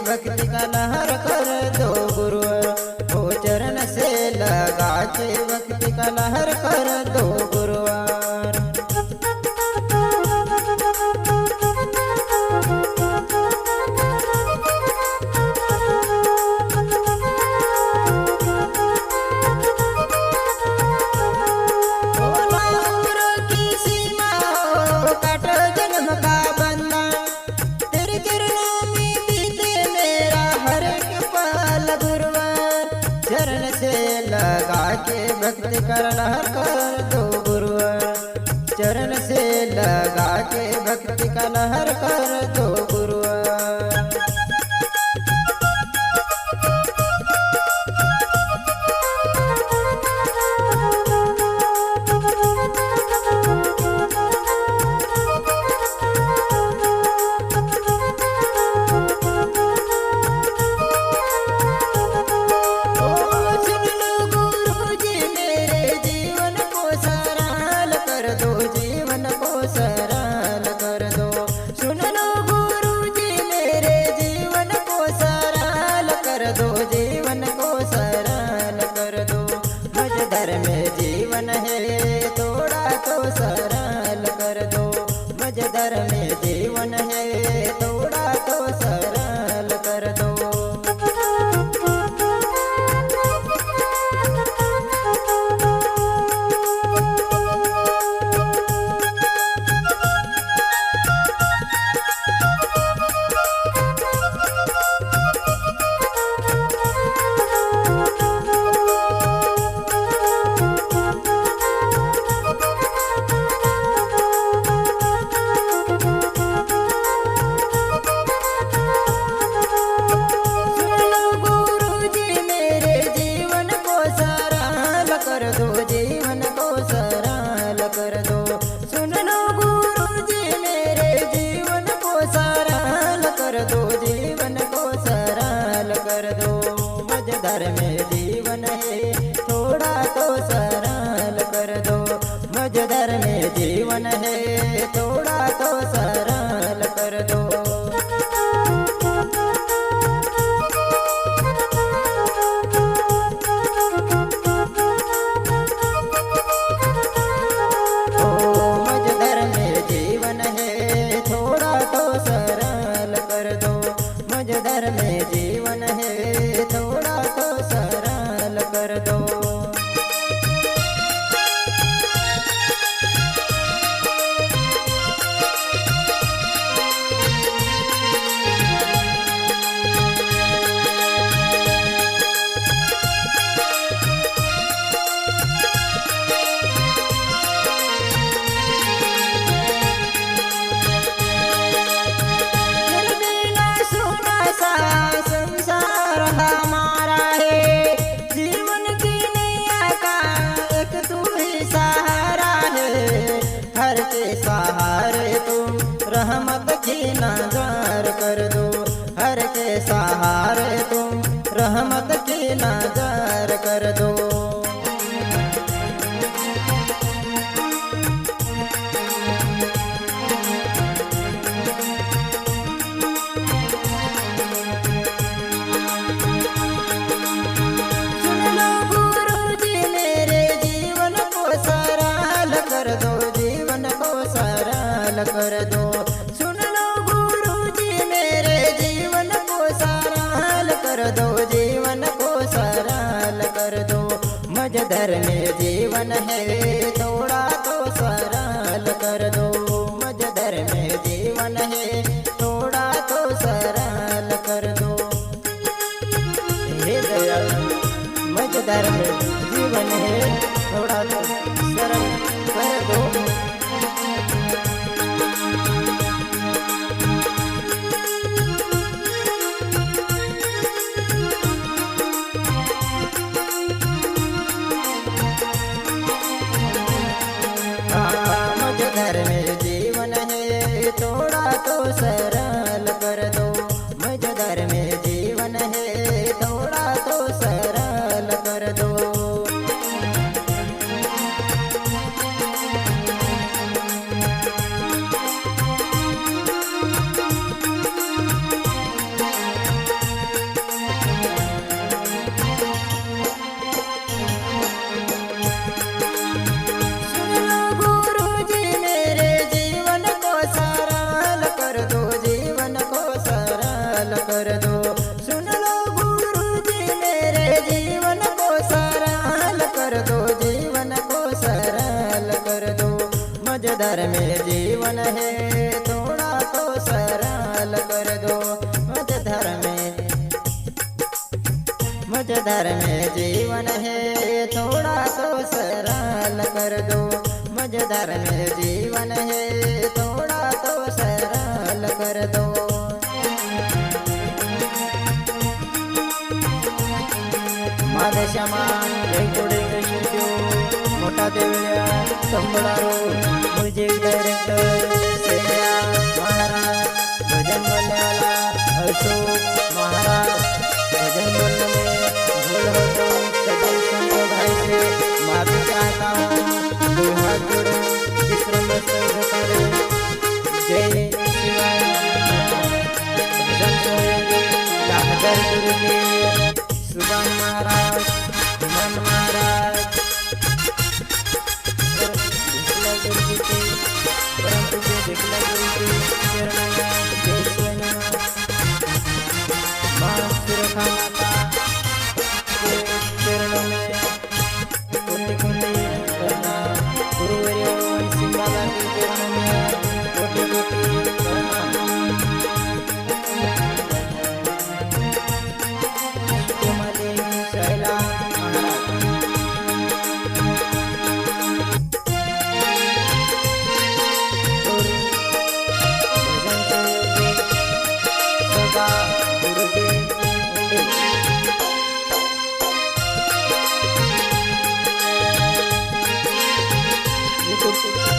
भक्ति का लहर कर दो गुरुवर, ओ चरण से लगा के भक्ति का लहर कर दो गुरुवर। भक्ति कर लहर कर दो गुरुवर, चरण से लगा के भक्ति का लहर कर दो गुरुवर। सुन लो गुरु जीवन है थोड़ा तो सरल कर दो। मजदर में जीवन है थोड़ा तो सरल कर दो। मजदर में जीवन है थोड़ा तो सरल कर दो। संसार हमारा है जीवन की नैया का एक तू ही सहारा है। हर के सहारे तुम रहमत की नजर कर दो। हर के सहारे तुम रहमत की नजर कर दो। कर दो सुन लो गुरुजी मेरे जीवन को सरल कर दो। जीवन को सरल कर दो। मजदर में जीवन है थोड़ा तो सरल कर दो। मजदर में जीवन है थोड़ा तो सरल कर दो। हे दयाल मजदर में जीवन है थोड़ा तो सरल कर दो। मजदर में जीवन है थोड़ा तो सरल कर दो। मजदर में जीवन है थोड़ा तो सरल कर दो। कर दो सुन लो गुरुजी मेरे जीवन को सरल कर दो। जीवन को सरल कर दो। मजदर में जीवन है थोड़ा तो सरल कर दो। मजदर में जीवन है थोड़ा तो सरल कर दो। मजदर में जीवन है थोड़ा तो सरल कर दो। मादेशमा रेकॉर्डिंग स्टुडिओ मोठा देवळ्या संबळारो म्युझिक डायरेक्टर सेया महाराज भजन बोलनेवाला अशोक महाराज भजन बोलने में भूल हो तो सभी संतो भाई से माफी चाहता हूँ। दो हाथ जोड़े विश्रमस्त करें। जय शिवाय भजन सोएंगे दाहदर गुरुजी सुभान महाराज हुमान महाराज परंतु जो दिखला गुरुजी चरणया जय स्वयं मां सुरखा माता के चरणों में कोटि कोटि प्रणाम। गुरुवर्य सिंह बाबा के चरणों में कोटि कोटि प्रणाम। YouTube